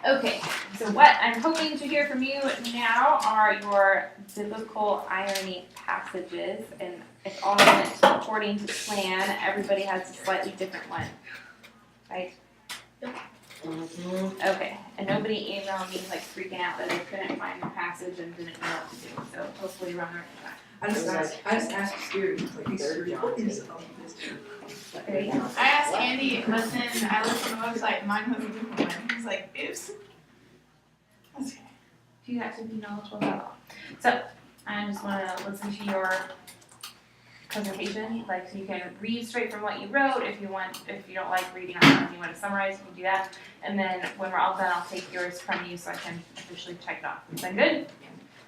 Okay, so what I'm hoping to hear from you now are your biblical irony passages, and if all went according to plan, everybody has a slightly different one, right? Mm-hmm. Okay, and nobody emailed me like freaking out that they couldn't find the passage and didn't know what to do, so hopefully you're on the right track. I just asked Siri, like, hey Siri, what is up with this? There you go. I asked Andy, but then I looked on the website, mine was a different one. He was like, oops. That's okay. You have to be knowledgeable about all. So, I just want to listen to your presentation, like, so you can read straight from what you wrote. If you don't like reading out loud and you want to summarize, you can do that. And then when we're all done, I'll take yours from you so I can officially check it off. Is that good?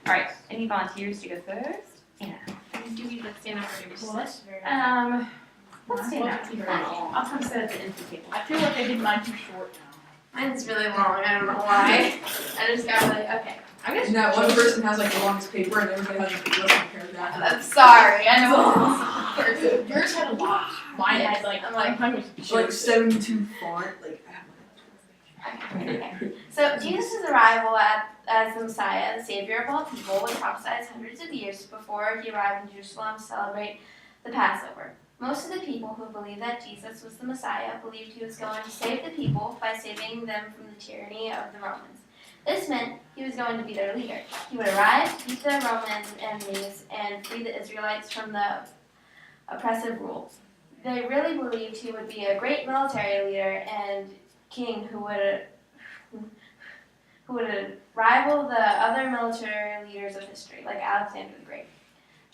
All right. Any volunteers to go first? Anna. Do we like stand up or do we Well, that's sit? very Let's stand up. I'll come sit at the end of the table. I feel like I did mine too short now. Mine's really long. I don't know why. I just got like, okay. I guess And that one person has like the longest paper and everybody has like less than a paragraph. I'm sorry. I know. yours had a lot. Mine had like, I'm like, mine was Like short. 72 font, like I have Okay. So Jesus' arrival as the Messiah, the Savior of all people, was prophesied hundreds of years before he arrived in Jerusalem to celebrate the Passover. Most of the people who believed that Jesus was the Messiah believed he was going to save the people by saving them from the tyranny of the Romans. This meant he was going to be their leader. He would arrive, beat the Roman enemies, and free the Israelites from the oppressive rule. They really believed he would be a great military leader and king who would rival the other military leaders of history, like Alexander the Great.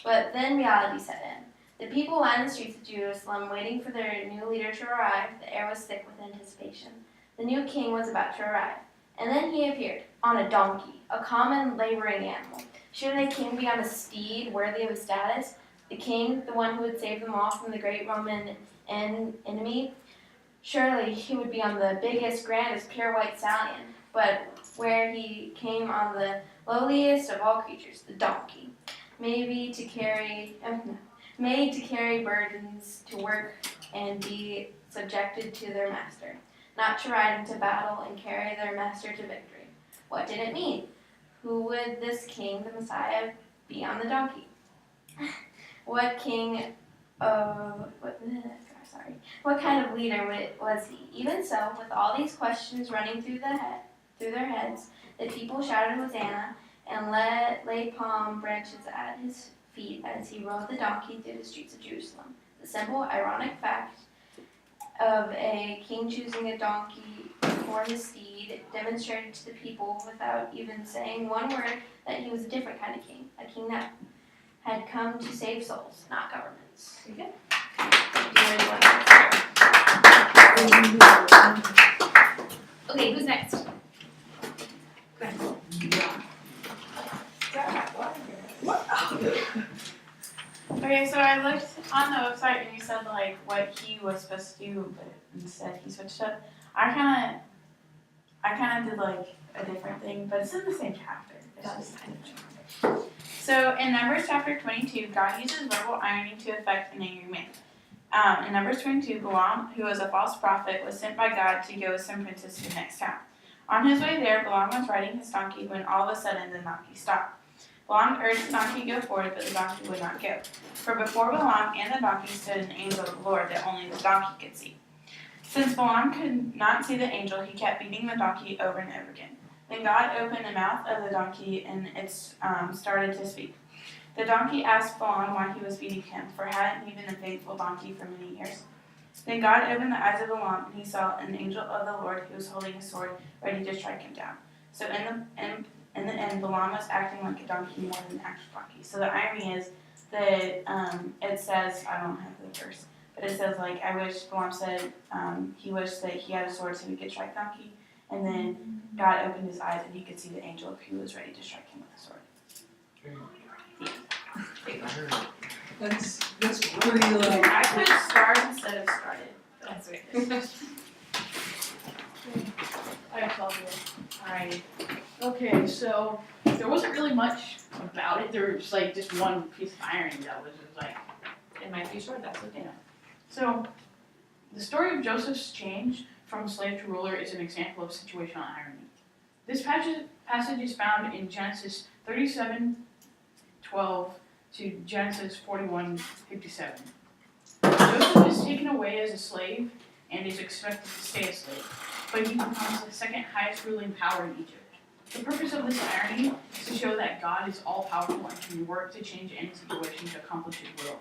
But then reality set in. The people lined the streets of Jerusalem waiting for their new leader to arrive. The air was thick with anticipation. The new king was about to arrive. And then he appeared, on a donkey, a common laboring animal. Should a king be on a steed worthy of his status? The king, the one who would save them all from the great Roman enemy? Surely he would be on the biggest, grandest, pure white stallion, but where he came on the lowliest of all creatures, the donkey, made to carry burdens, to work and be subjected to their master, not to ride into battle and carry their master to victory. What did it mean? Who would this king, the Messiah, be on the donkey? What kind of leader was he? Even so, with all these questions running through their heads, the people shouted Hosanna and laid palm branches at his feet as he rode the donkey through the streets of Jerusalem. The simple, ironic fact of a king choosing a donkey for his steed demonstrated to the people, without even saying one word, that he was a different kind of king, a king that had come to save souls, not governments. Very good. Okay, who's next? Okay, so I looked on the website and you said like what he was supposed to do, but instead he switched up. I kind of did like a different thing, but it's in the same chapter. It's just kind of different. So in Numbers chapter 22, God uses verbal irony to affect an angry man. In Numbers 22, Balaam, who was a false prophet, was sent by God to go with some princes to the next town. On his way there, Balaam was riding his donkey when all of a sudden the donkey stopped. Balaam urged the donkey to go forward, but the donkey would not go. For before Balaam and the donkey stood an angel of the Lord that only the donkey could see. Since Balaam could not see the angel, he kept beating the donkey over and over again. Then God opened the mouth of the donkey, and it started to speak. The donkey asked Balaam why he was beating him, for hadn't he been a faithful donkey for many years? Then God opened the eyes of Balaam, and he saw an angel of the Lord who was holding a sword, ready to strike him down. So in the end, Balaam was acting like a donkey more than an actual donkey. So the irony is that it says, I don't have the verse, but it says like, I wish Balaam said he wished that he had a sword so he could strike donkey, and then God opened his eyes and he could see the angel who was ready to strike him with a sword. That's pretty like. I put starred instead of started. That's right. I got 12 here. Alright. Okay, so there wasn't really much about it. There was like just one piece of irony that was just like, It might be short, that's okay. so the story of Joseph's change from slave to ruler is an example of situational irony. This passage is found in Genesis 37:12 to Genesis 41:57. Joseph is taken away as a slave and is expected to stay a slave, but he becomes the second highest ruling power in Egypt. The purpose of this irony is to show that God is all powerful and can work to change any situation to accomplish his will.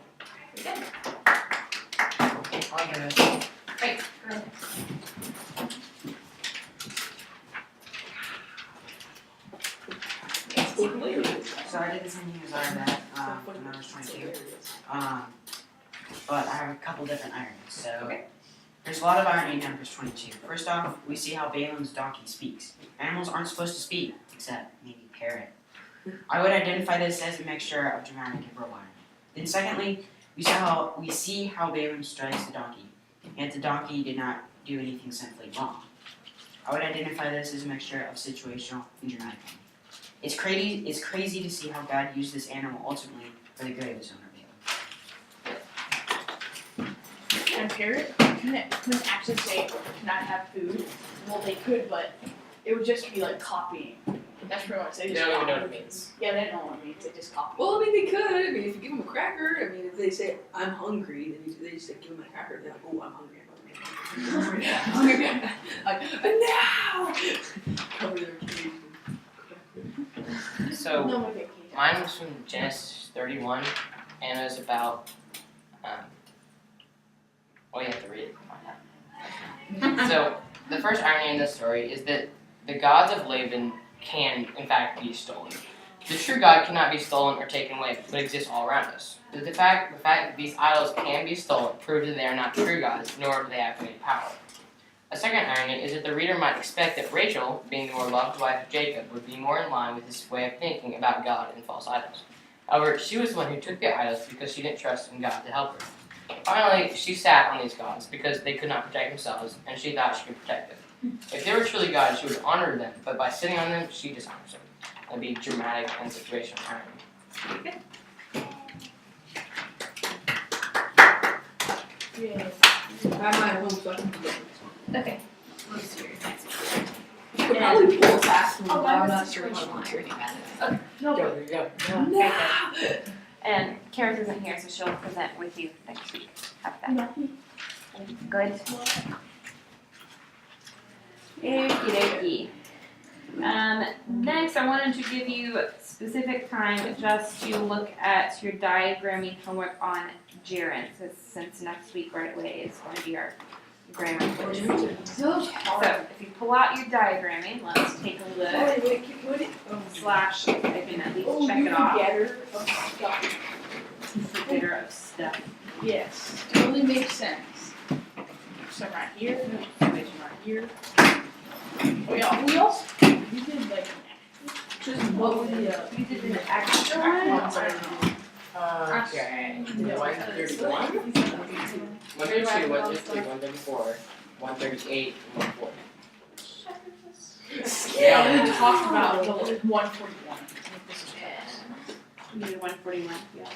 Good. I'll get it. Great. Go ahead. So I did the same thing as I read when I was 22. But I have a couple different ironies. So Okay. there's a lot of irony in Numbers 22. First off, we see how Balaam's donkey speaks. Animals aren't supposed to speak, except maybe parrot. I would identify this as a mixture of dramatic and real irony. Then secondly, we see how Balaam strikes the donkey, yet the donkey did not do anything sinfully wrong. I would identify this as a mixture of situational and dramatic irony. It's crazy to see how God used this animal ultimately for the good of his owner Balaam. And parrot couldn't actually say cannot have food. Well, they could, but it would just be like copying. That's pretty much They it. don't even know what it means. Yeah, they don't know what it means. They just copy. Well, I mean, they could. I mean, if you give them a cracker, I mean, if they say, I'm hungry, then they just like, give them a cracker. They're like, oh, I'm hungry. I'm hungry. Like, now! Cover their cage So No, okay, okay. mine was from Genesis 31, and it was about. Oh, you have to read it. So the first irony in this story is that the gods of Laban can, in fact, be stolen. The true God cannot be stolen or taken away, but exists all around us. The fact that these idols can be stolen proves that they are not true gods, nor do they have any power. A second irony is that the reader might expect that Rachel, being the more loved wife of Jacob, would be more in line with his way of thinking about God and false idols. However, she was the one who took the idols because she didn't trust in God to help her. Finally, she sat on these gods because they could not protect themselves, and she thought she could protect them. If they were truly gods, she would honor them, but by sitting on them, she dishonors them. That'd be dramatic and situational irony. Yeah. I have mine at home, so I can do that. Okay. Let's do your next one. You could probably pull fast from the Oh, bottom, I'm mine not was sure how long. situational. No, Go, go. No! And Karen isn't here, so she'll present with you next week. Have that. Good. Okey-dokey. Next, I wanted to give you specific time just to look at your diagramming homework on gerunds, since next week right away is going to be our grammar quiz. So, if you pull out your diagramming, let's take a look. Slash, I can at least check it off. Getter of stuff. Yes, totally makes sense. Some right here, some right here. Oh yeah, we also we did like Just what was the, You did an extra one? Okay. 131, 132, 133, 134, 138, and 140. yeah, we talked about the 141. You did 141, yeah.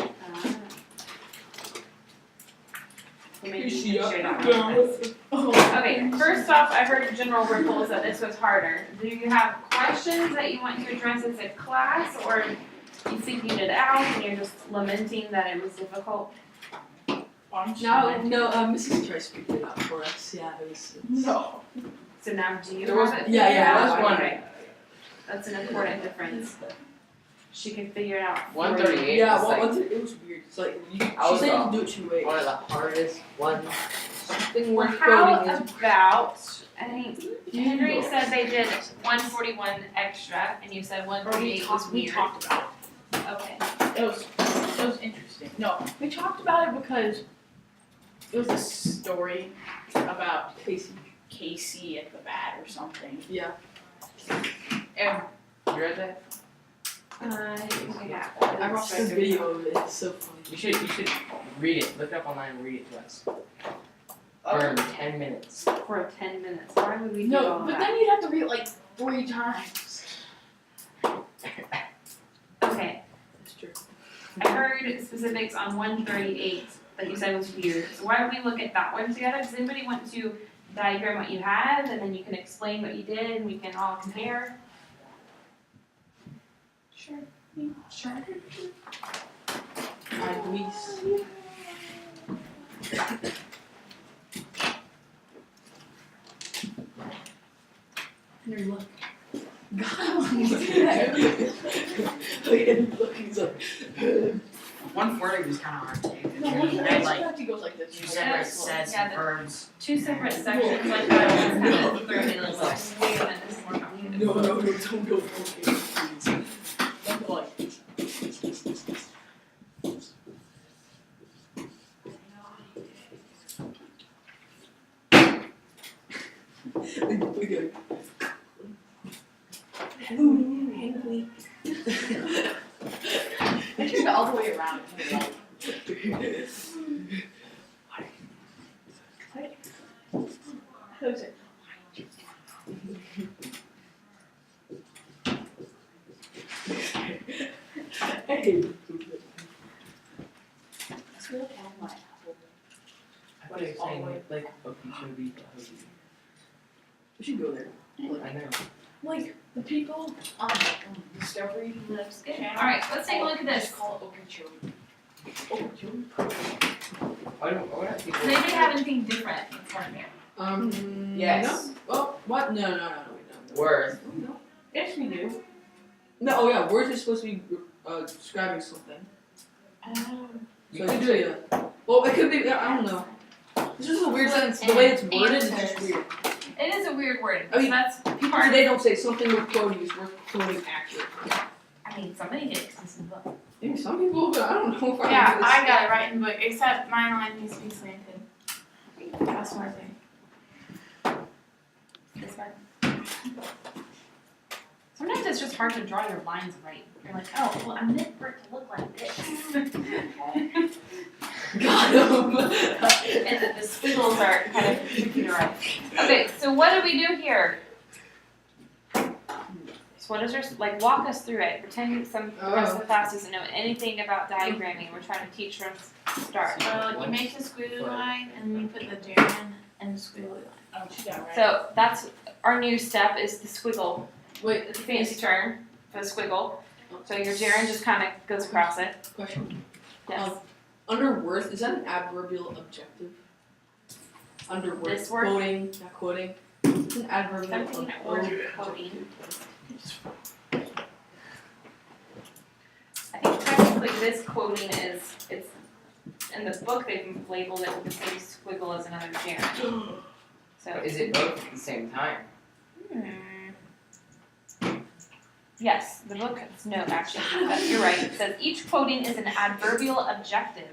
Okay, first off, I heard general ripples that this was harder. Do you have questions that you want to address as a class, or you figured it out and you're just lamenting that it was difficult? No, Mrs. Trice picked it up for us, yeah, it was. No. So now do you There was- have it? Yeah, figured yeah, out? I was Okay. That's an important difference. She can figure it out. for you. 138 Yeah, was like it was weird, it's like, she I was said you wrong. can do it 2 ways. one of the hardest ones. Something Well, worth how quoting is. about, I think Henry said they did 141 extra, and you said Or 138 was we weird. talked about Okay. it. It was interesting. No, we talked about it because it was a story about Casey at the bat or something. Yeah. And You read that? I think I got I watched the video of it, it's so funny. You should read it. Look it up online and read it to us. For 10 minutes. For 10 minutes. Why would we do no, all but that? then you'd have to read it like 3 times. Okay, That's true. I heard specifics on 138 that you said was weird. So why don't we look at that one together? Does anybody want to diagram what you have, and then you can explain what you did, and we can all compare? Luis. Henry, look. God, look, he's like. 140 was kind of hard to do. No, You he had like he goes like this. two separate sets Yeah, of the- verbs. 2 separate sections like that. I was kind of thrown in like, wait a minute, this is more complicated. No, don't go. Okay, please. Don't go like this. We good. Henry. I turned all the way around. Who's it? Hey. I thought you were saying like Okeechobee. We should go there. I know. Like the people on Discovery Looks good. Channel. Alright, let's take a look at this. Just call it Okeechobee. Oh, Joey. Why don't people? Does anybody have anything different in front of you? Yes. No. Oh, what? No, wait, no. Worth. No. Yes, we do. No, oh yeah, words is supposed to be describing something. So it could do it. Yeah. Well, it could be. I don't know. This is a weird sentence. The way it's worded is just Answers. weird. It is a weird word. I mean, that's People part. today don't say something we're quoting is worth quoting accurately. I mean, somebody did because this is the book. Maybe some people, but I don't know if I Yeah, do this. I got it right in the book, except my line needs to be slanted. That's one thing. This one. Sometimes it's just hard to draw your lines right. You're like, oh, well, I meant for it to look like this. Got him. And the squiggles are kind of tricky to write. Okay, so what do we do here? So what is your, like, walk us through it. Pretend the rest of the class doesn't know anything about diagramming. We're trying to teach from the start. So you make the squiggly line, and then you put the gerund and the squiggly line. Oh, she got it right. So that's our new step is the squiggle. Wait, It's a fancy term for the squiggle. So your gerund just kind of goes across it. question. Yes. Under worth, is that an adverbial objective? Under worth, This word? quoting, not quoting. It's an adverbial Something or quoting. I think technically this quoting is, it's, in the book they've labeled it with the same squiggle as another gerund. So. Is it both at the same time? Yes, the book, no, actually, you're right. It says each quoting is an adverbial objective.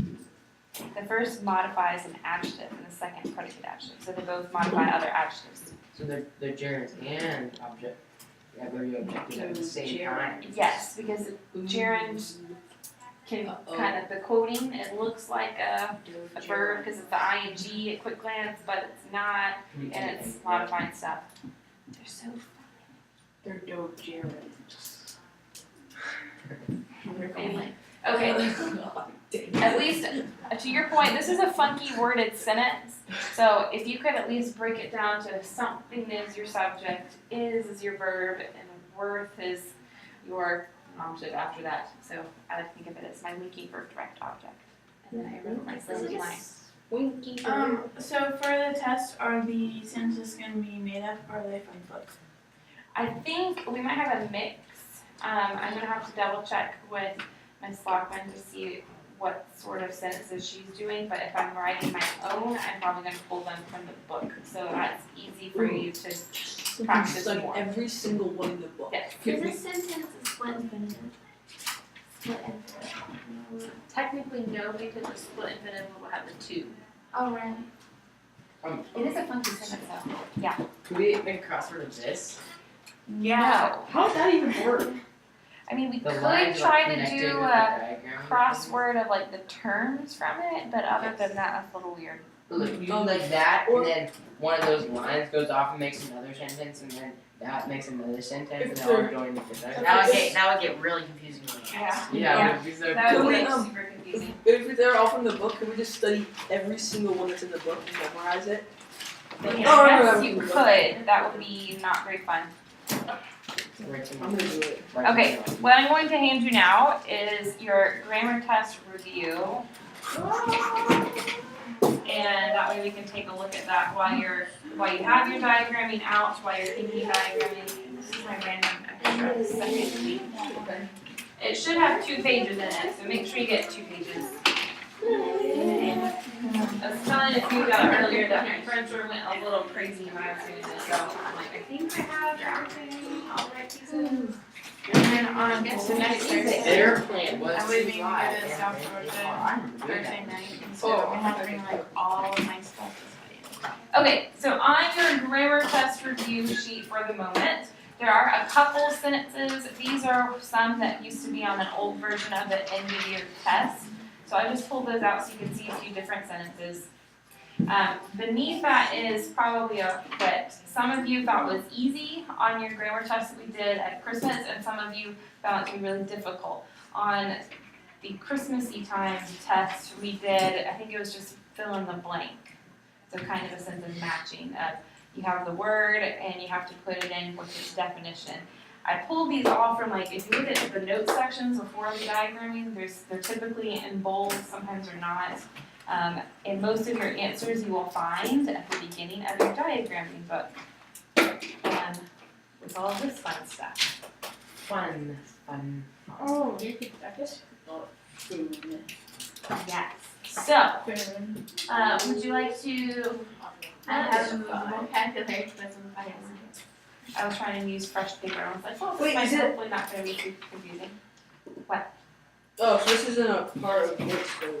The first modifies an adjective and the second predicate adjective. So they both modify other adjectives. So they're gerunds and object. Adverbial objectives at the same time. Yes, because gerund can kind of, the quoting, it looks like a verb because it's the ing at quick glance, but it's not, and it's modifying stuff. They're so fun. They're dope gerunds. Family. Okay, at least, to your point, this is a funky worded sentence. So if you could at least break it down to something is your subject, is your verb, and worth is your object after that. So I like to think of it as my linking verb direct object. And then I wrote my silly line. Winky. So for the test, are the sentences going to be made up, or are they from the book? I think we might have a mix. I'm gonna have to double check with Ms. Lockman to see what sort of sentences she's doing, but if I'm writing my own, I'm probably gonna pull them from the book, so that's easy for you to practice like more. every single one in the book. Yes. Could be- Is this sentence a split infinitive? Split infinitive. Technically, no, because the split infinitive will have the two. Oh, really? It is a funky sentence though. Yeah. Could we make a crossword of this? No. How would that even work? I mean, we The could lines try like to connected do with the a diagram. crossword of like the terms from it, but other than that, that's a little weird. Look, you do like that, and then one of those lines goes off and makes another sentence, and then that makes another sentence, and they all join together. That would get really confusing really fast. Yeah, it would be so That Could would we, be um, super confusing. If they're all from the book, can we just study every single one that's in the book and memorize it? But Oh, yeah, no, yes, no, you no. could. That would be not very fun. I'm gonna do it. Okay, what I'm going to hand you now is your grammar test review. And that way we can take a look at that while you have your diagramming out, while you're thinking diagramming. This is my random extra second sheet. It should have 2 pages in it, so make sure you get 2 pages. I was telling a few about earlier that my printer went a little crazy when I was doing this, so I'm like, I think I have everything, all the right pieces. And then on the next Thursday, Their plan was I would to maybe fly. go to South Georgia Thursday night, and so I'm gonna have to bring like all of my stuff to study. Okay, so on your grammar test review sheet for the moment, there are a couple sentences. These are some that used to be on an old version of the end of year test. So I just pulled those out so you can see a few different sentences. Beneath that is probably what some of you thought was easy on your grammar test that we did at Christmas, and some of you found it to be really difficult. On the Christmassy time test we did, I think it was just fill in the blank. So kind of a sentence matching of you have the word and you have to put it in with its definition. I pulled these off from if you look at the notes sections before the diagramming, they're typically in bold, sometimes they're not. And most of your answers you will find at the beginning of your diagramming book. And with all of this fun stuff. Fun. Oh, you could, I guess, food. Yes. So, would you like to? I have vocabulary quiz on Friday. I was trying to use fresh paper. I was like, oh, Wait, this is might it- hopefully not going to be too confusing. Oh, so this isn't a part of what's the.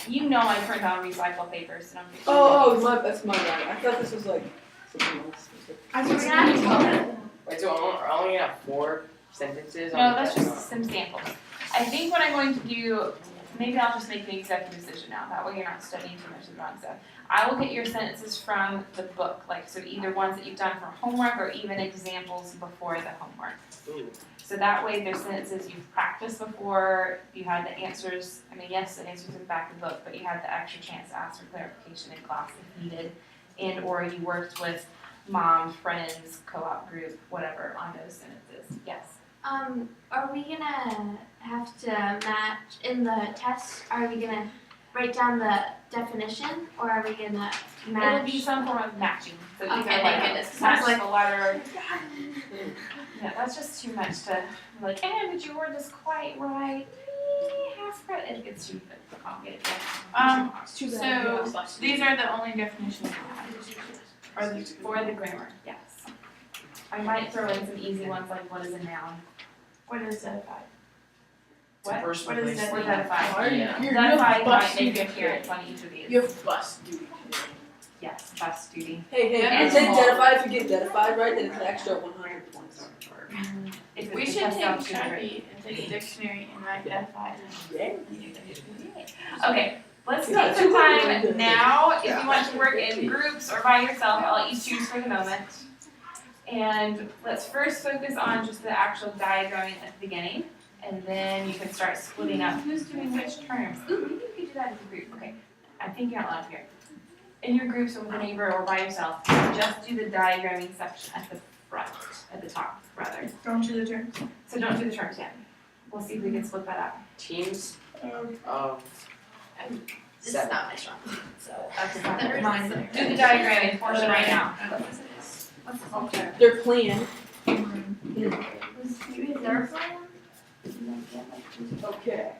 You know I print out recycled paper, so don't. That's my bad. I thought this was like something else. I was gonna have to tell them. Wait, so I only have 4 sentences on No, the that's test? just some samples. I think what I'm going to do, maybe I'll just make the executive decision now. That way you're not studying too much of the wrong stuff. I will get your sentences from the book, so either ones that you've done for homework or even examples before the homework. Ooh. So that way there's sentences you've practiced before, you had the answers, yes, the answers in the back of the book, but you had the extra chance to ask for clarification in class if needed. And or you worked with mom, friends, co-op group, whatever, on those sentences. Yes. Are we gonna have to match in the test? Are we gonna write down the definition, or are we gonna match? It'll be some form of matching. So Okay, either thank goodness, 'cause I match was like- the letter. Yeah, that's just too much to but you word this quite right. Half credit. It gets too but I'll get it done. Too So these are the only definitions we have. Or these For the grammar, yes. I might throw in some easy ones like what is a noun? What is edified? It's a What? personal What is place. that? Or identified. Yeah. Identified might make an appearance on each of these. You have bus duty. Yes, bus duty. Hey, And it's small. identified. If you get identified right, then it's an extra 100 points. If We it's should just take down a to the- Sharpie and take a dictionary and write edified. Okay, let's Yeah, take some too time early. now. If you want to work in groups or by yourself, I'll let you choose for the moment. And let's first focus on just the actual diagramming at the beginning. And then you can start splitting up who's doing which terms. Ooh, maybe you could do that as a group. Okay, I'm thinking out loud here. In your groups or with a neighbor or by yourself, just do the diagramming section at the front, at the top, rather. Don't do the terms. So don't do the terms yet. We'll see if we can split that up. Teams of This is 7. not my strong point, so. That's There fine. is a- Do the diagramming portion right now. Okay. Their plan. Is there a plan? Okay.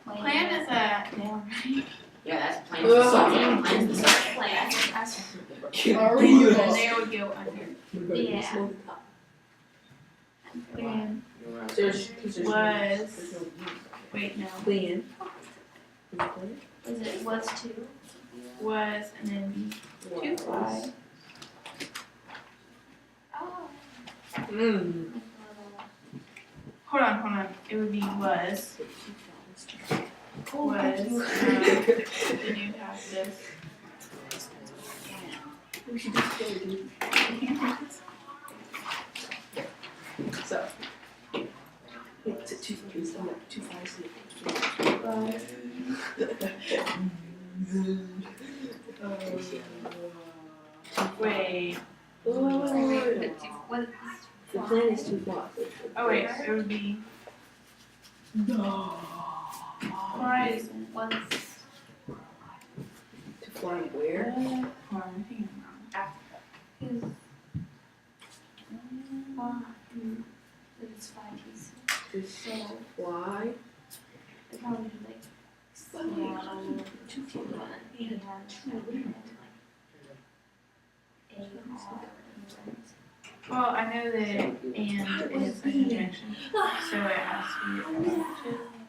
Plan is a noun, right? Yeah, that's plain. Ugh. So, plain is the subject. Plan. And they would go under. Yeah. Plan There's was, wait, no, plan. Is it what's two? was, and then two five. Oh. Hold on, it would be was, then you'd have this. We should just go do. So. It's a 2 3 2 5 Wait, Oh, What? plan is to fly. Oh wait, it would be. No. Why is it? Once. To fly where? Hold on, I think I'm wrong. It's 5 keys. To fly. It probably like swallow, two and Well, I know that and is a conjunction, so it has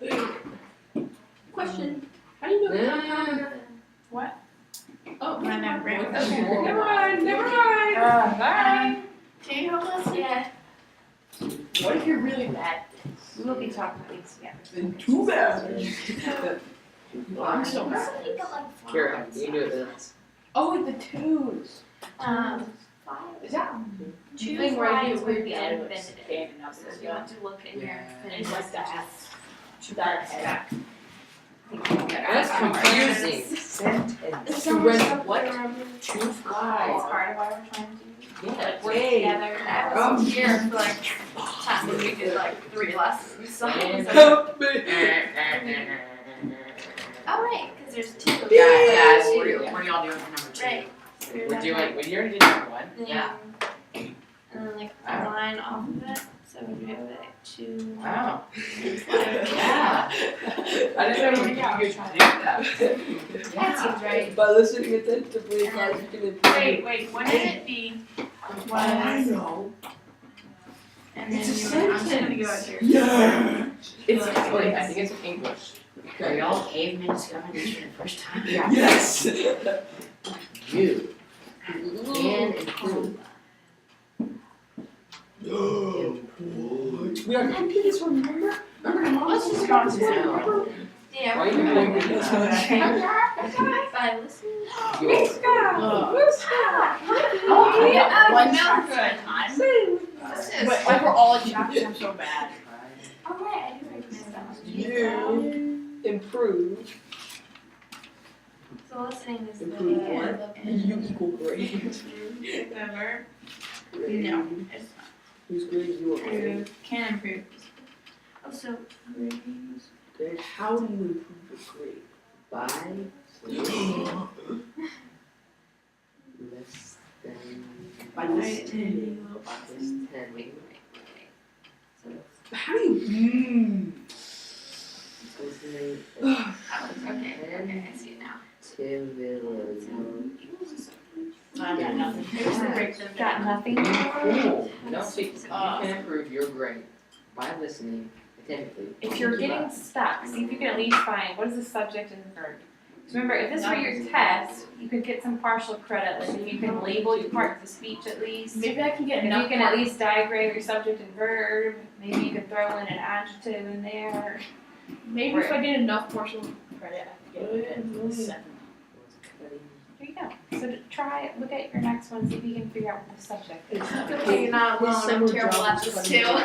to be Question. How do you know? what? Oh, I know, right? Okay. Never mind. Never mind. Bye. Can you help us? Yeah. What if you're really bad? We will be talking about these together. Then too bad. I'm so Some bad. people like Kira, flies. you do it with us. Oh, the twos. Flies. Is that Two thing where flies you would weird be dad was invented. standing up So and if you want to look in your Yeah. finished like that. messages. That's That's confusing. There's Sentence. so To much rent stuff what? to remember. Two It's flies. part of why we're trying to do. Yeah. Work Hey. together. I was here for like time when we did like 3 lessons. So Yeah. Help me. oh right, because there's 2. Guys, what are y'all doing for number 2? Right. We're doing. We already did number one. Yeah. And then like a Oh. line off of it. So we do like 2. Wow. Yeah. I didn't know we could do that. That seems right. By listening attentively, guys, you can improve. Wait, wouldn't it be I know. and then It's a you I'm just gonna go out here. Yeah. It's. Wait, I think it's in English. Are y'all cavemen discovering this for the first time? Yes. You can improve. We are computers, remember? Remember mom? Let's just go to Now. Yeah. Why are you doing this? That's alright. By listening. You. One chapter at a time. But overall, chapters are so bad. Alright, I do recognize that one. You improve. So listening is the Improve what? You equal grade. The verb? No, it's not. Whose grade you are. Improve, can improve. Oh, so Then how do you improve your grade? By less than. By listening. How do you? Listening. okay, I see it now. I got nothing. Got nothing. Cool. No, see, you can improve your grade by listening attentively. If you're getting stuck, see if you can at least find what is the subject and the verb. So remember, if this were your test, you could get some partial credit. Like if you can label your parts of speech at least. Maybe I can get If enough. you can at least diagram your subject and verb, maybe you could throw in an adjective in there. Maybe if I get enough partial credit, I can get a 7. There you go. So try, look at your next one, see if you can figure out what the subject is. Okay, you're not alone. I'm terrible at this too.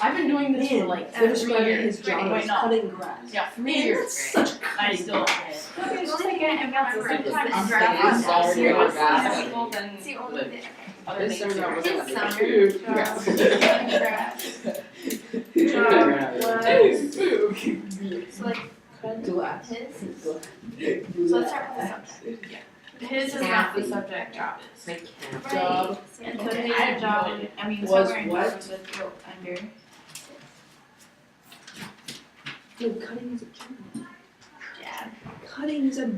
I've been doing this for like 3 describing years. his job Wait, as no. cutting grass. Yeah, 3 Man, years. that's such I still get it. Okay, just like anything else, Remember sometimes this draft is all is your more grass. valuable than See, only Look. the other This things. seminar was It's like summer. food. So like Glass. his. So Glass. let's start with the subject. His is not the subject, job is. Right. Job. And So so his his job, I mean, Was somewhere in what? job is with rope under. No, cutting is a job. Yeah. Cutting is a.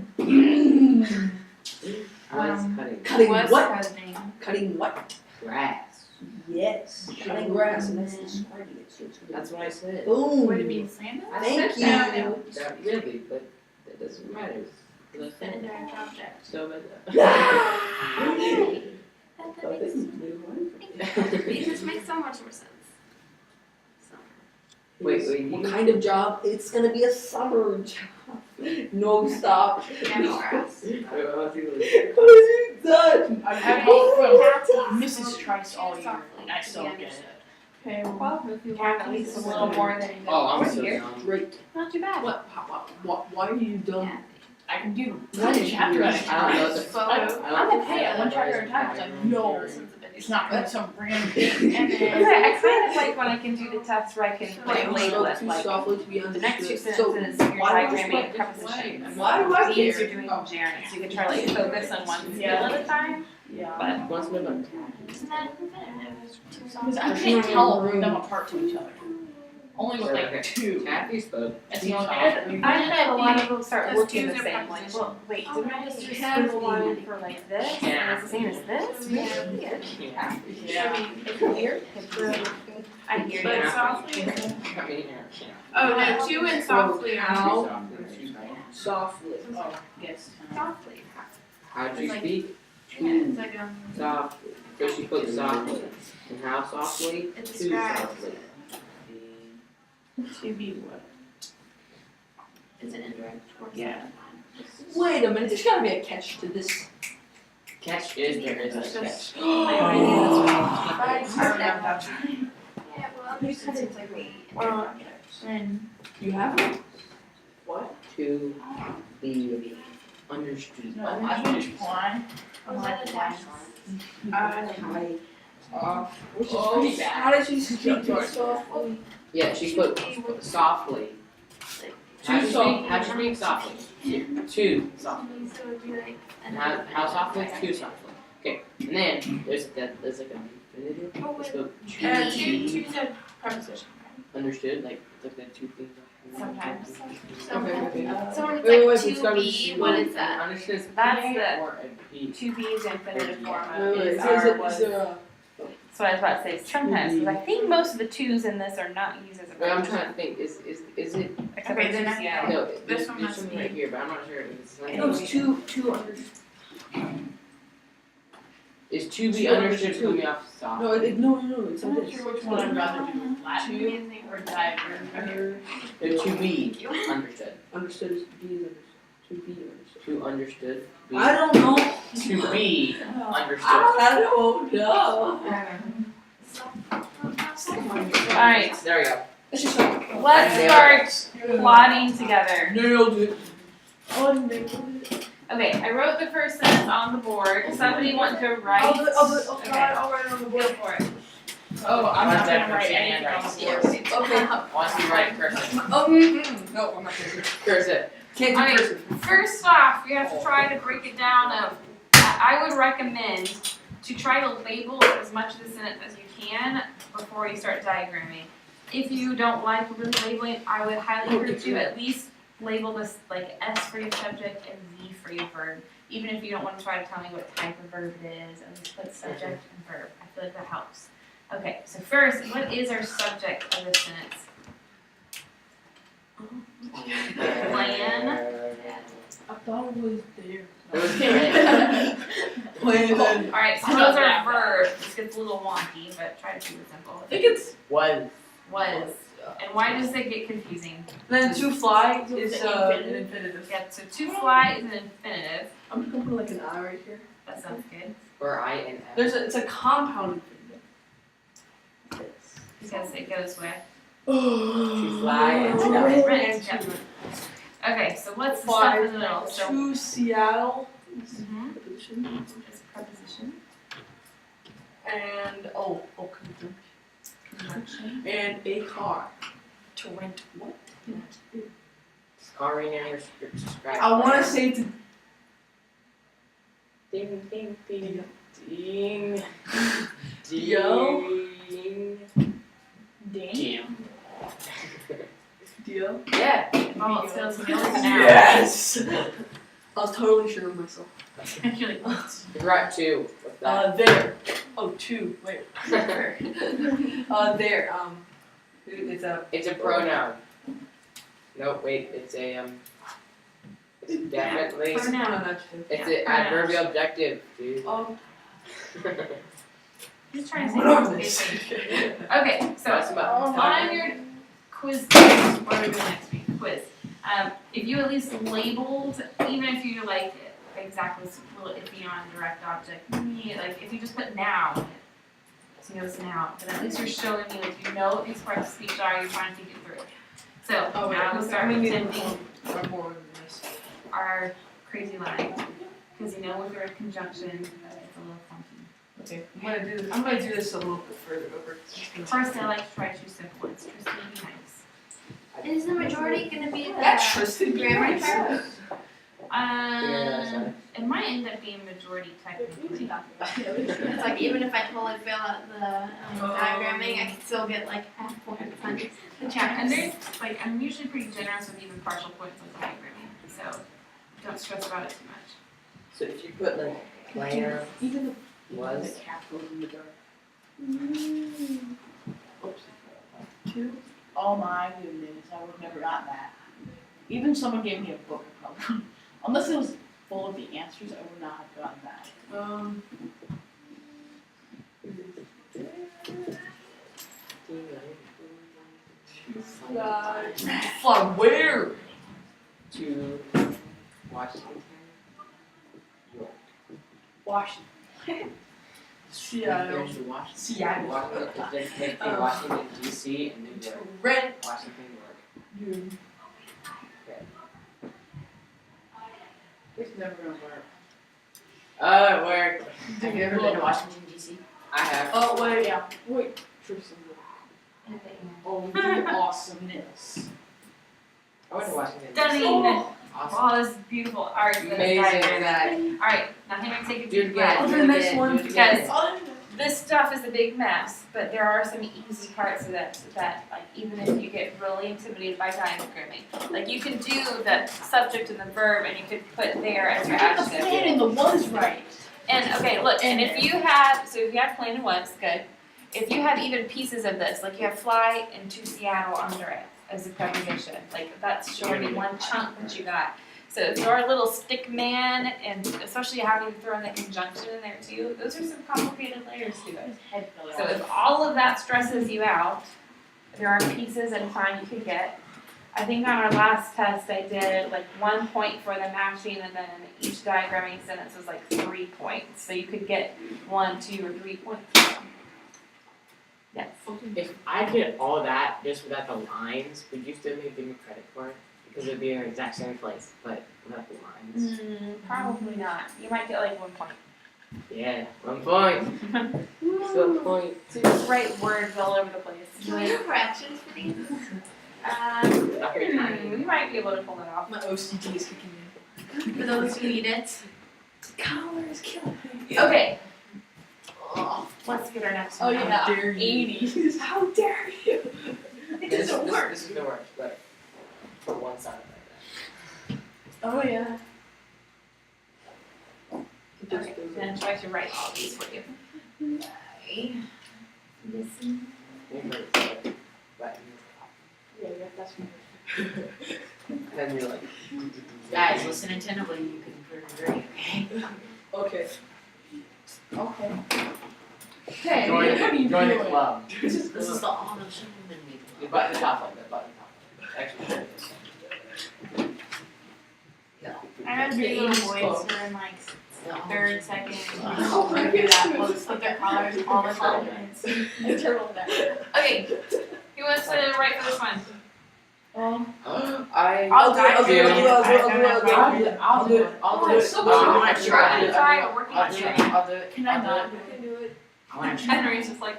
I was cutting Cutting What's what? happening? Cutting what? grass. Yes. Cutting grass, and that's describing it. So it's gonna That's what I said. Boom. Would it be sandals? I Thank said you. that. That really, but that doesn't matter. Fit into our object. So, but. Alright. That Oh, makes this is new one. This makes so much more sense. Wait, What you- kind of job? It's gonna be a summer job. No stop. And grass. Wait, what else you What have you done? I've had Oh, Mrs. Trice all year, and I still don't get it. Okay, well, Well, if you want at least a little more than Oh, I'm so here, dumb. Great. not too bad. Why are you done? Yeah. I can do one chapter at a I don't know time. the So, I'm okay at one chapter at a time, 'cause I know it's not gonna be some random thing. And Okay, then, I kind of like when I can do the tests where I can like label it, Too like softly to be the next two understood. sentences, you're why do I diagramming split prepositions. Why do I These care? you're doing gerunds. You can try like focus on one skill at a time, yeah. but What's my button? Isn't that infinitive? Two Because songs. I can't tell them apart to each other. Only with like two. Kathy spoke. That's the only thing. I know a lot of them start Just looking the use a same. Like, preposition. well, wait, Oh, didn't I just right. have a line for like this? Yeah. And it's the same as this? Really? Yeah. Yeah. It's weird. I hear But you. softly. I mean, yeah. Oh no, two and softly are. How softly. Oh, yes. Softly. How'd you Like- speak? Yeah, it's like Softly. So she put softly. And how softly? It Too describes. softly. To be what? Is it indirect or Yeah. Wait a minute, there's gotta be a catch to this. Catch is there is a catch. Yeah, well, there's it's like we. And You have it? What? To be understood. no, I finished one. Was that a dash line? Which is Oh, pretty bad. How did you speak George. softly? Yeah, she put softly. Too How'd you softly. speak? How'd you speak softly? Too softly. So it'd be like. And how softly? Too softly. Okay, and then there's like a infinitive. Oh, wait. So two's a preposition. understood, like the two things. Sometimes. Okay. So when it's Wait, like it's gotta be to be, what is that? Understood is That's P the- or a P. To be is infinitive form Wait, of wait, is is are there- was. is there a- That's what I was about to say. Sometimes, because I think most of the twos in this are not used as a But I'm verb. trying to think, is it, Except Okay, for then I- Seattle. no, This there's one must something be- right here, but I'm not sure. It's like, No, it's two under. is to be Two understood understood. coming off soft? No, no, it's I'm like not this. sure which one I'd rather do, Latin or diagram. No, to be understood. Understood is be is understood. To be understood. To understood. Be, I don't know. to be understood. I don't know. Alright, There we go. Let's just start. let's start plotting together. Nailed it. Oh, nailed it. Okay, I wrote the first sentence on the board. Somebody want to write? I'll Okay. write it on the Go board. for it. Oh, I'm not One gonna write second, anything on the Sand board. Okay. Wants to write cursive. No, I'm not gonna. Cursive. Can't do Alright. cursive. First off, we have to try to break it down of, I would recommend to try to label as much of the sentence as you can before you start diagramming. If you don't like really labeling, I would highly encourage you to at least label this like S for your subject and V for your verb. Even if you don't want to try to tell me what type of verb it is, at least put subject and verb. I feel like that helps. Okay, so first, what is our subject of this sentence? Plan. I thought it was there. It was great. Plan. Alright, so I'm those not are that verbs. This gets a little wonky, but try to keep it simple. I think it's. Was. Was. And why does it get confusing? Then to fly is an an infinitive. Yeah, so to fly is an infinitive. I'm gonna put like an I right here. That sounds good. Or I and F. It's a compound infinitive. Because it goes with. To fly and Oh, to right, die. right, yeah. Okay, so what's the Fly stuff in the middle? So to Seattle. Mhm. Preposition. it's a preposition. And conjunction. Conjunction. And a car. To rent what? Scarring and describe. I wanna say to Ding ding ding ding. ding. Yo. Damn. Deal. Yeah. Oh, it feels good now. Yes! I was totally sure of myself. You're like, what? You're right too. With that. There. Oh, two. Wait. There. It's a. It's a pronoun. Nope, wait, it's a it's definitely It's a Pronoun. pronoun, actually. it's an adverbial objective, dude. Oh. Just trying to say What are something these? basic. Okay, so That's about on your quiz, what are we doing next week? Quiz. If you at least labeled, even if you like exactly iffy on direct object, like if you just put noun, so it's noun, then at least you're showing me like you know what these parts of speech are, you're trying to think it through. So Oh, wait, now we'll start I'm gonna need pretending. one more than this. our crazy lines. Because you know, with our conjunction, it's a little funky. Okay, I'm gonna do this a little bit further over. First, I like to try two simple ones. Tristan, be nice. Is the majority gonna be the That Tristan grammar Beers. term? It might end up being majority technically. It's like even if I totally fail at the diagramming, I can still get like half points on the And chapters. there's, like, I'm usually pretty generous with even partial points with diagramming, so don't stress about it too much. So if you put like player Even was the cat goes in the dark. Two? Oh my goodness, I would have never gotten that. Even someone gave me a book, I probably, unless it was full of the answers, I would not have gotten that. From where? to Washington. York. Washington. Seattle. There's the Washington. Seattle. Washington, they Washington D.C. and New York. Rent. Washington, York. It's never gonna work. It worked. Have you ever been to Washington D.C.? I have. Oh, wait, yeah. Wait, Tristan. Oh, the awesomeness. I went to Washington. Stunning! Awesome. Wow, this is beautiful. Alright, so this Amazing. diagram. Alright, now Henry, take a Do it deep breath. again. the Do it next again. one, Do it because- again. This stuff is a big mess, but there are some easy parts of this that, like, even if you get really intimidated by diagramming, like, you can do the subject and the verb, and you could put there as your Got the adjective. plan and the was right. And okay, look, and if you have, so if you have plan and was, good. If you have even pieces of this, like you have fly and to Seattle under it as a preposition, like that's showing one chunk that you got. So if you're a little stick man, and especially having to throw in the conjunction in there too, those are some complicated layers to it. So if all of that stresses you out, there are pieces and time you can get. I think on our last test I did like 1 point for the matching, and then each diagramming sentence was like 3 points. So you could get 1, 2, or 3 points. Yes. If I did all that just without the lines, would you still give me credit for it? Because it'd be in the exact same place, but without the lines. Probably not. You might get like 1 point. Yeah, 1 point. Still a point. Just write words all over the place. Can we do corrections for these? Not very tiny. We might be able to pull it off. My OCD is kicking in. For those who need it. Color is killing me. Okay. Let's get our next Oh one. yeah, How dare you. 80s. How dare you? It doesn't work. This is gonna work, but for one side like Oh yeah. Okay, then try to write all these for you. Listen. that. Maybe it's like, but Yeah, that's me. then you're like. Guys, listen attentively. You can put it right. Okay. Okay. Hey, Join what are you the doing? club. This is the honor gentleman meeting. You button the top like that, button the top. Actually, I had three little boys Close. who were in like The honor third, gentleman. second, Oh my do that. goodness. We'll just put their collars all the time. A turtleneck. Okay. Who wants to write for this one? I'll do it. I'll do it. I'll do it. I'll do it. I wanna try. Sorry, we're working on I'll do it. it. I'll do it. Can I not? I can do it. I want to try. Henry's just like,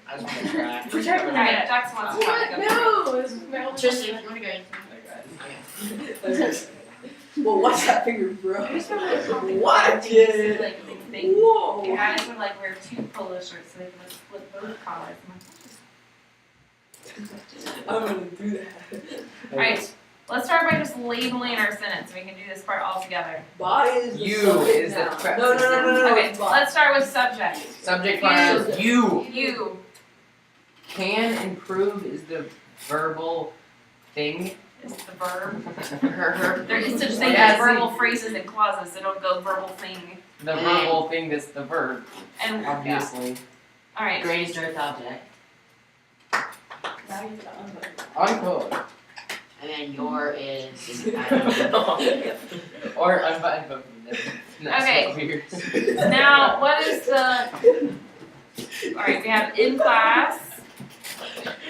I just want to try. alright, Jackson wants to try. Go. No, this is my only Tristan, if you want to go. Okay. Well, watch that finger, bro. I just remember talking Watch about things it. like big thing. Whoa. Your guys would like wear 2 polo shirts so they can split both collars. I'm gonna do that. Alright, let's start by just labeling our sentence. We can do this part all together. Body is the You subject is the noun. prep. No. Okay, let's start with subject. Subject line is you. You. Can improve is the verbal thing. Is the verb. The There is such thing Yeah, as see. verbal phrases and clauses, so don't go verbal thing. verbal thing that's the verb, And obviously. alright. Greatest earth object. Unquote. And then your is. Or unbuttoned both of them. That's Okay. so weird. Now, what is the? Alright, we have in class.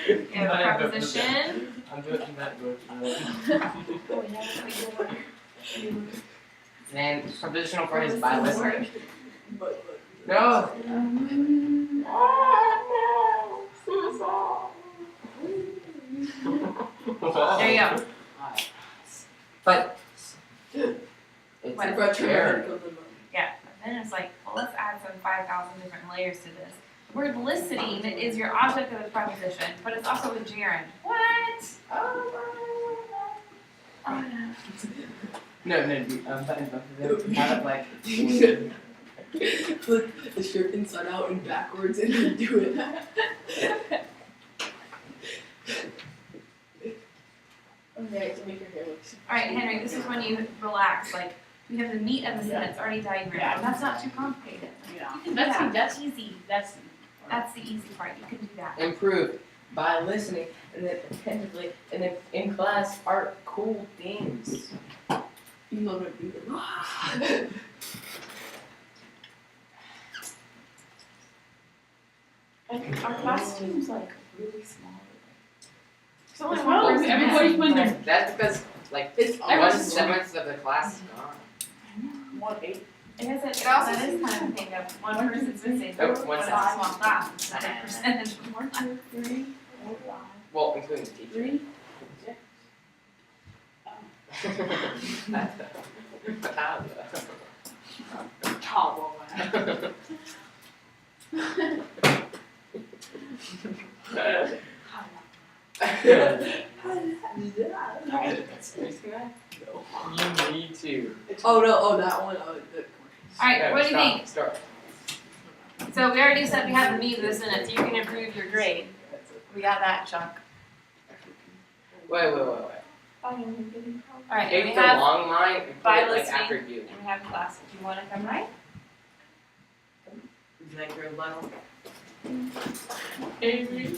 We have a preposition. I'm doing that. And prepositional for his by listening. But. No. There you go. But It's What? if I turn my head, it comes in my- Yeah, but then it's like, well, let's add some 5,000 different layers to this. The word listening is your object of the preposition, but it's also a gerund. What? no, kind of like Flip the shirt inside out and backwards and then do it. Okay, to make your hair look. All right, Henry, this is when you relax. Like, we have the meat of the sentence already diagrammed. Yeah. And that's not too complicated. Yeah. You can do That's that. that's easy. that's That's the easy part. You can do that. improve by listening and then attentively and then in class are cool things. Even though I'm not doing it. Our class team's like really small. It's only It's one probably- person. everybody's putting their- That's because like It's I one was- seventh of the class is gone. 1/8. It also that is kind of a thing of one person's missing. Oh, But one it's a sentence. small class. It's not a percentage. 1, 2, 3, 4, 5, Well, including the teacher. 3. Tall woman. You need to. Oh no! Oh, that one. Oh, the All right, what do you think? Start. So we already said we have the meat of the sentence. You can improve your grade. We got that, Chuck. Wait. All right, and Take we the have long line and put by it like listening. after you. and we have class. Do you want to come right? Would you like your rebuttal? Avery.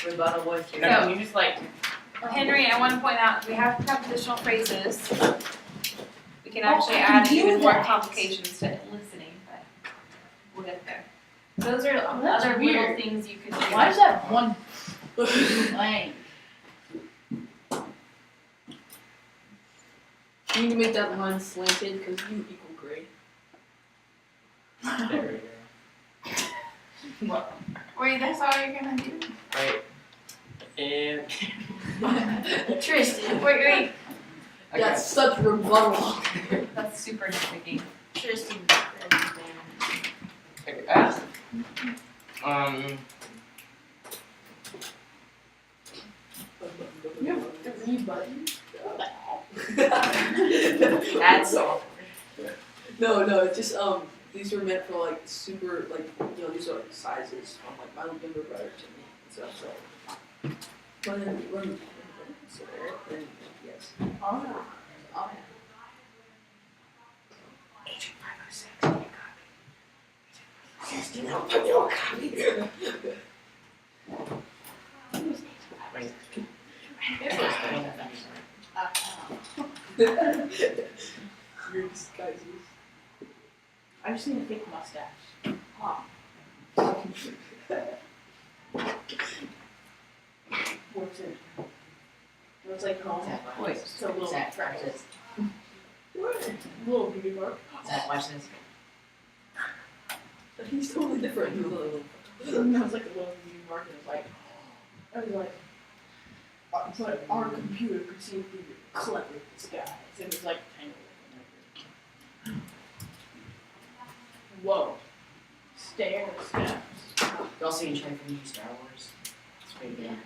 Rebuttal was your. No, you just like Henry, I want to point out we have prepositional phrases. We can actually add even more complications to listening, but we'll get there. Those are that's other little weird. things you can do. Why is that one blank? You need to make that line slanted because you equal grade. there we go. Wait, that's all you're gonna do? Right. And Tristan. Wait. okay. That's such rebuttal. That's super nitpicky. Tristan. Okay. You have 3 buttons. That's all. No, it's just these were meant for like super like these are like sizes from like my younger brother to me and stuff. So run so there then yes. Oh. Oh, Your disguises. I just need a fake mustache. What's it? Looks like home. Wait, It's a little Zach, practice. What? Little beauty mark. Zach, watch this. He's totally different. And that was like a little beauty mark, and it was like, I was like, but our computer could see if we were clever disguise. It was like tangled. Whoa. Stairs, steps. You also can try for new Star Wars. It's pretty good.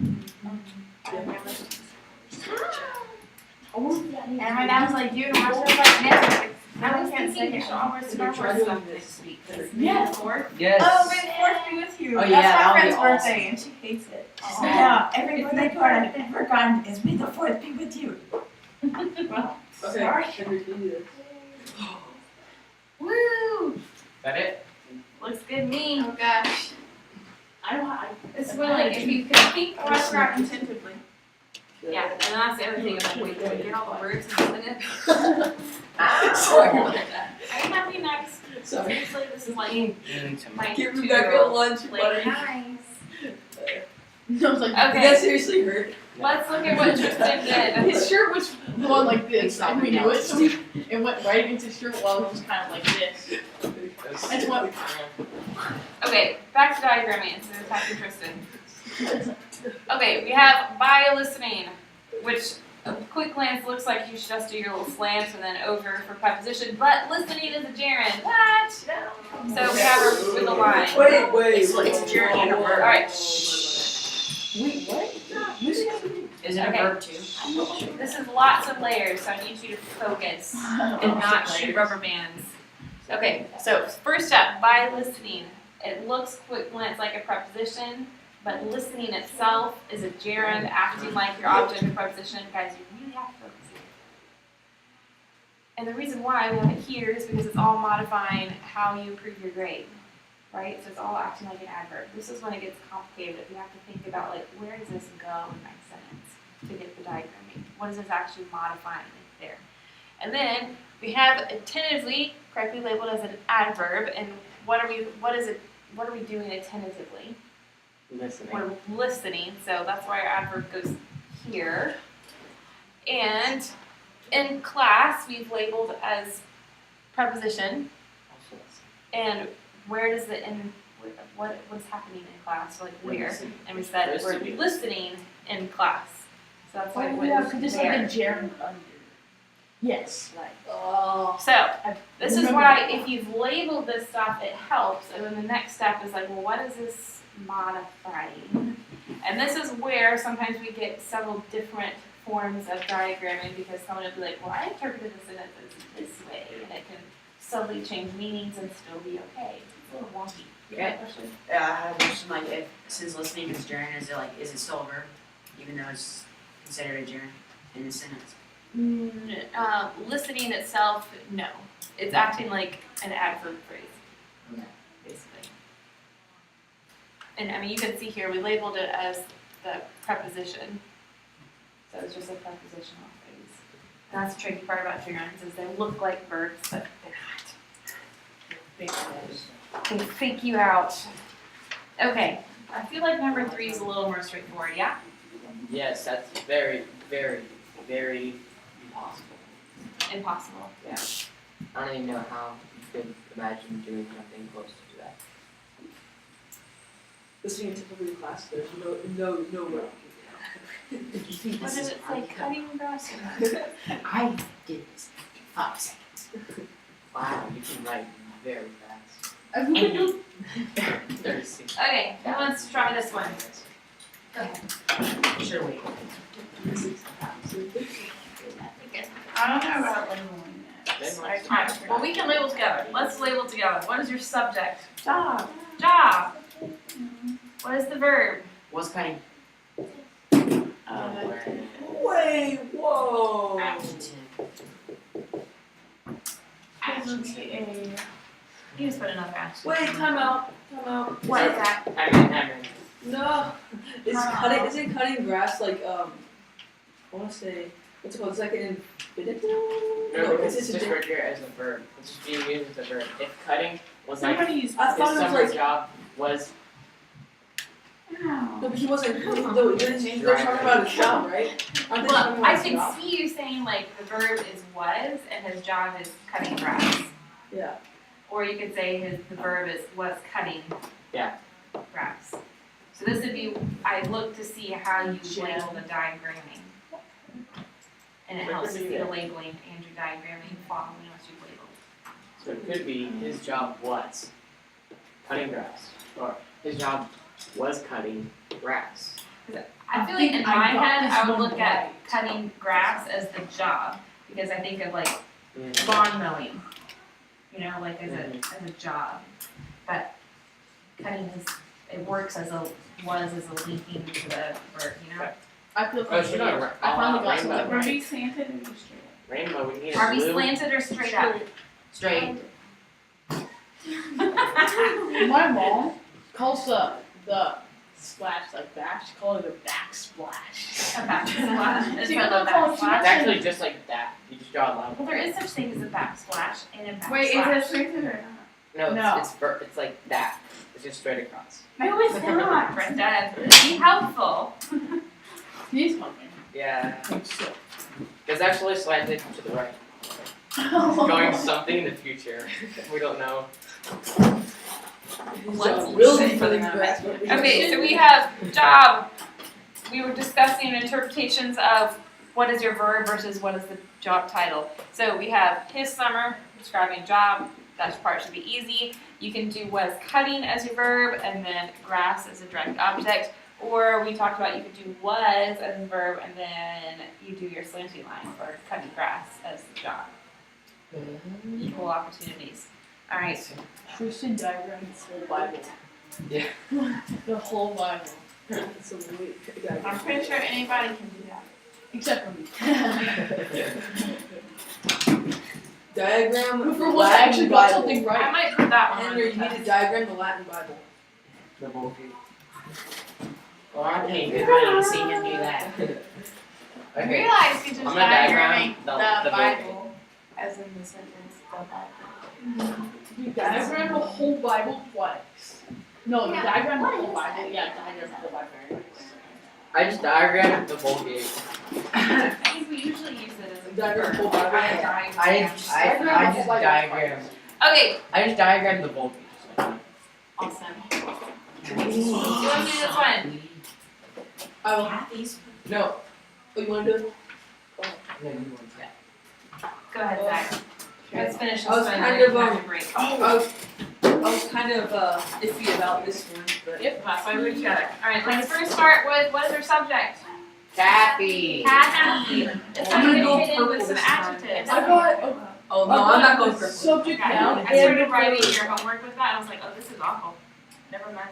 I wonder if that And my dad was like, dude, watch this like Netflix. I was I can't thinking say you should it. always Try start with doing stuff this. this week. Yeah. Yes. Oh, may the fourth be with you. Oh, yeah, That's that'll my be friend's awesome. birthday, and she hates it. Aw. Yeah, every birthday party I've ever gone is may the fourth be with you. Well, Okay, sorry. Henry, can you do this? Woo! Is that it? Looks good to me. Oh gosh. I don't. It's when like if you can think I want to grab attentively. yeah, and that's the other thing about wait, do we get all the words in a minute? Sorry about that. I'm happy next. Sorry. Seriously, this is like my Give 2-year-old Rebecca lunch, like buddy. nice. I was like, Okay. That seriously hurt. Let's look at what Tristan did. his shirt was going like this, Stop and we it now. knew it, so it went right against his shirt while it was kind of like this. That's what. Okay, back to diagramming instead of talking to Tristan. Okay, we have by listening, which a quick glance looks like you should just do your little slants and then over for preposition, but listening is a gerund. What? So we have our with a line. Wait. It's a gerund and a verb. Alright. Wait, what? Is it a Okay. verb too? This is lots of layers, so I need you to focus and not shoot rubber bands. Okay, so first up, by listening, it looks quick glance like a preposition, but listening itself is a gerund acting like your object of preposition. Guys, you really have to focus here. And the reason why we have it here is because it's all modifying how you improve your grade, right? So it's all acting like an adverb. This is when it gets complicated. You have to think about like, where does this go in my sentence to get the diagramming? What is this actually modifying there? And then we have attentively correctly labeled as an adverb, and what are we doing attentively? Listening. We're listening, so that's why our adverb goes here. And in class, we've labeled as preposition, and where does the what's happening in class? Like where? And we said we're listening in class. So that's why it went because it's like there. a gerund under. Yes, like. Oh. So this is Remember why that. if you've labeled this stuff, it helps. And then the next step is like, well, what is this modifying? And this is where sometimes we get several different forms of diagramming because someone will be like, well, I interpreted the sentence this way, and it can subtly change meanings and still be okay. It's a little wonky. You got a question? I have a question like if since listening is gerund, is it still a verb, even though it's considered a gerund in the sentence? Listening itself, no. It's acting like an adverb phrase, basically. And I mean, you can see here, we labeled it as the preposition. So it's just a prepositional phrase. That's the tricky part about gerunds is they look like verbs, but they're not. They fake you out. Okay, I feel like number 3 is a little more straightforward, yeah? Yes, that's very, very, very impossible. Impossible. Yeah. I don't even know how you could imagine doing something close to that. Listening to typically class, there's no way. What did it say? Cutting grass? I did this in 5 seconds. Wow, you can write very fast. 36. Okay, who wants to try this one? Go ahead. Should wait. I don't know about labeling Then that. Well, we can label together. Let's label together. What is your subject? Job. Job. What is the verb? What's cutting? Wait, whoa. Adjective. You just put another adjective. Wait, time out. What is that? I mean, No. Isn't cutting grass like I wanna say what's it called? It's like an infinitive? no, because it's a just different. right here as a verb. It's just being used as a verb. If cutting was like Somebody's. I his thought it was summer like job was no, but he wasn't. They're talking about his job, right? Aren't they talking Well, about I his can job? see you saying like the verb is was and his job is cutting grass. Yeah. Or you could say the verb is was cutting grass. So this would be, I look to see how you label the diagramming. And it helps to see the labeling and your diagramming following what you've labeled. so it could be his job was cutting grass or his job was cutting grass. I feel like in my I got head, this I would one look at right. cutting grass as the job, because I think of like Mm. lawn mowing, you know, like as a job. But cutting it works as a linking to the verb, you know? I feel Oh, she's not I finally got rainbow. something Are right. we slanted or just straight? Rainbow, we need a Are we blue. slanted or straight up? Straight. My mom calls the splash like that. She calls it a backsplash. A backsplash. It's So you not don't a call it It's backsplash. actually just like that. You just draw a line. Well, there is such thing as a backsplash and a backsplash. Wait, is it slanted or not? No, No. it's like that. It's just straight across. No, it's not, Brenda. Be helpful. He's coming. Yeah. I think so. It's actually slanted to the right. It's going something in the future. We don't know. He's really for the grass. Okay, so we have job. We were discussing interpretations of what is your verb versus what is the job title. So we have his summer describing job. That part should be easy. You can do was cutting as your verb and then grass as a direct object. Or we talked about you could do was as a verb and then you do your slanty line for cutting grass as the job. Equal opportunities. All right. Christian diagram the whole Bible. Yeah. The whole Bible. That's a weird guy. I'm pretty sure anybody can do that. Except for me. Diagram. Who for once Latin actually got Bible. something I right. might put that one on Henry, the you need to test. diagram the Latin Bible. The bulky. Well, I'm paying good money to see him do that. I Okay. realize you just I'm gonna diagram diagramming the the Bible as in the sentence, the Bible. You diagram the whole Bible twice. No, Yeah, diagram the what whole is Bible. that? Yeah, diagram the whole Bible. I just diagrammed the bulky. I think we usually use it as a Diagram the whole verb. Bible. I just diagrammed. Okay, I just diagrammed the bulky. awesome. Do you want to do this one? Oh, Kathy's. No. what you want to do? No, you want that. Go ahead, Zach. Let's finish this I was one. kind then of, we can have a break. I was kind of iffy about this one, but Yep, that's why we check. All right, let's first start with what is our subject? Kathy. Kathy. It's I'm time gonna to go get in with purple some this time. adjectives. I got oh no, I'm not going for subject Okay, noun. I started writing your homework with that. I was like, oh, this is awful. Never mind.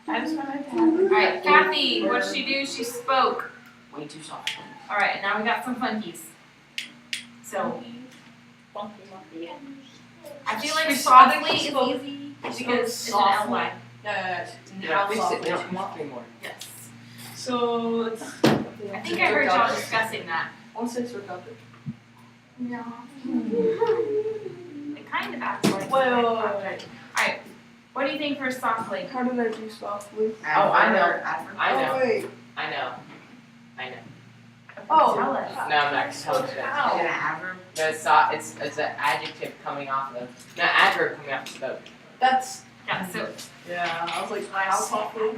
I just wanted to have All right, Kathy, what did she do? She spoke. Way too soft. All right, now we got some funkies. So I feel like softly is easy because it's an ly. yeah. Yeah, fix it. soft They it don't come off anymore. Yes. So it's. I think I heard y'all discussing that. 1-6 work out. No. It kind of acts like. Wait. Alright, what do you think for softly? How did I do softly? Oh, I know. Adverb. I know. Oh wait. I know. Oh. Tell us. No, I'm not telling you that. How? Is it an adverb? No, it's an adjective coming off of. No, adverb coming off of spoke. That's. Yeah, so Yeah, I was like, how softly?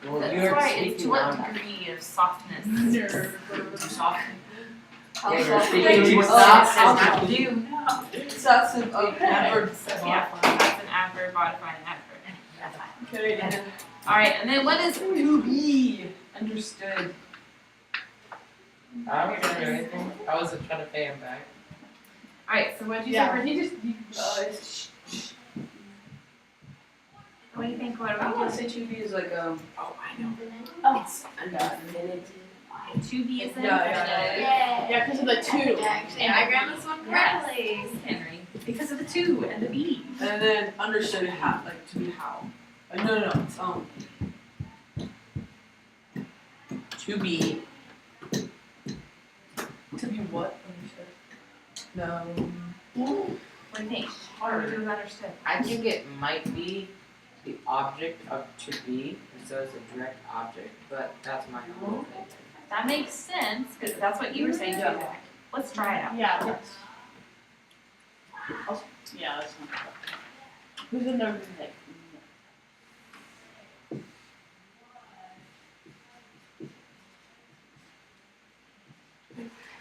Well, that's you're why it's to speaking what now. degree of softness. Too soft. How Yeah, you're softly? speaking too Oh, soft. how How softly. do? That's an adverb. Yeah, that's an adverb modifying adverb. Okay. Alright, and then what is To be understood. I wasn't gonna do anything. I wasn't trying to pay him back. alright, so what did you say Yeah, for he just. what do you think? What I do we want do? to say to be is like Oh, I know. It's To be is in? Yeah. Yay. Yeah, because of the two. Diagram this one correctly. Henry. Because of the two and the B. and then understood how, like to be how. No, it's To be. to be what understood. No. What do you think? Or would you have understood? I think it might be the object of to be, and so it's a direct object, but that's my whole thing. That makes sense, because that's what you were saying too, Yeah. Zach. Let's try it out. Yeah, that's. Yeah, that's not. Who's in there? Like,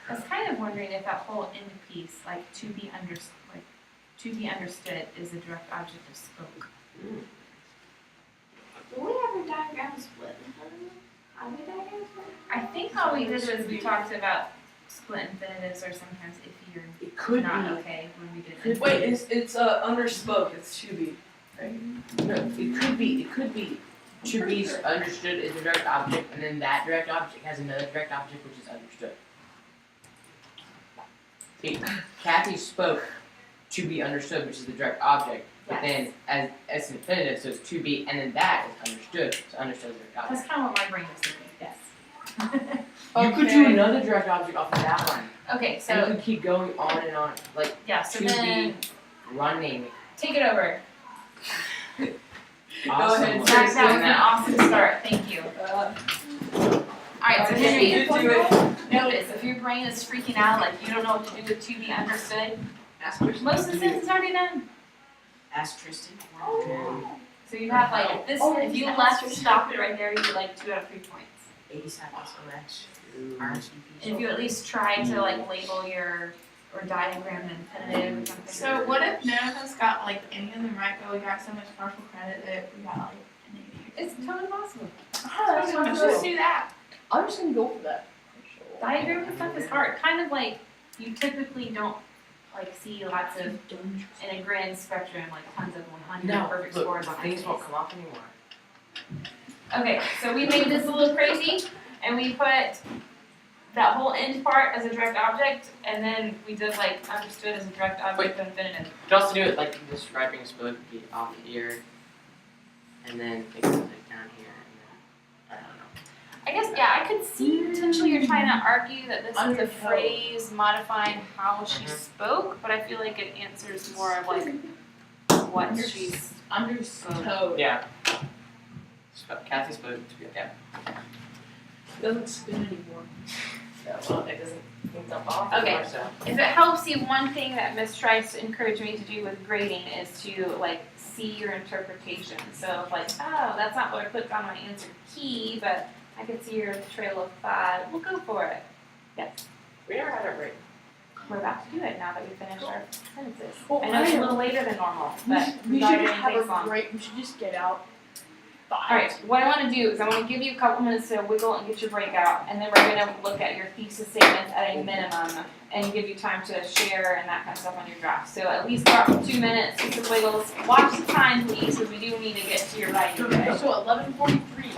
I was kind of wondering if that whole end piece, like to be understood, is a direct object of spoke. Will we ever diagram split infinitives? Have we diagram split? I think all we did was we talked about split infinitives or sometimes if you're It could not be. okay when we did it. Wait, it's underspoke. It's to be. No, it could be to be understood is a direct object, and then that direct object has another direct object which is understood. See, Kathy spoke to be understood, which is the direct object, but then as an infinitive, so it's to be, and then that is understood, so understood is a direct object. That's kind of what my brain was thinking, yes. You could do another direct object off of that one, Okay, and you so, could keep going on and on, like yeah, so to then, be running. take it over. Awesome. ahead. Zach, that was an awesome start, thank you. Alright, so Henry, You do it. notice, if you're brain is freaking out, like you don't know what to do with to be understood, Ask questions. most of the sentence is already done. Ask Tristan. So you have like, if this, if you left, stop it right there, you get like 2 out of 3 points. 87 SOS. And RSVP. if you at least try to like label your, or diagram the infinitive or something. So what if none of us got like any of them right, but we got so much partial credit that we got like an 80? It's totally possible. Let's just do that. I'm just gonna go for that. Diagram and stuff is hard, kind of like, you typically don't like see lots of, in a grand spectrum, like tons of 100 perfect scores on things won't essays. come off anymore. Okay, so we made this a little crazy, and we put that whole end part as a direct object, and then we did like understood as a direct object of infinitive. You could also do it like describing spoke off here, and then it goes like down here, and then I don't know. I guess, yeah, I could see potentially you're trying to argue that this is a Undertow. phrase modifying how she spoke, but I feel like it answers more of like what she's. Understood. Yeah. Kathy spoke to be yeah. Doesn't spin anymore. Yeah, well, it doesn't jump off Okay. anymore, so. If it helps you, one thing that Miss tries to encourage me to do with grading is to like see your interpretation. So if like, oh, that's not what I put on my answer key, but I could see your trail of thought, we'll go for it. Yes, We never had it right. we're about to do it now that we finished our sentences. Well, I know it's a I- little later than normal, but We got should it just in have face a on. break. We should just get out. Alright, what I wanna do is I wanna give you a couple minutes to wiggle and get your breakout, and then we're gonna look at your thesis statements at a minimum, and give you time to share and that kind of stuff on your draft. So at least about 2 minutes, get some wiggles, watch the time please, because we do need to get to your writing today. So 11:43.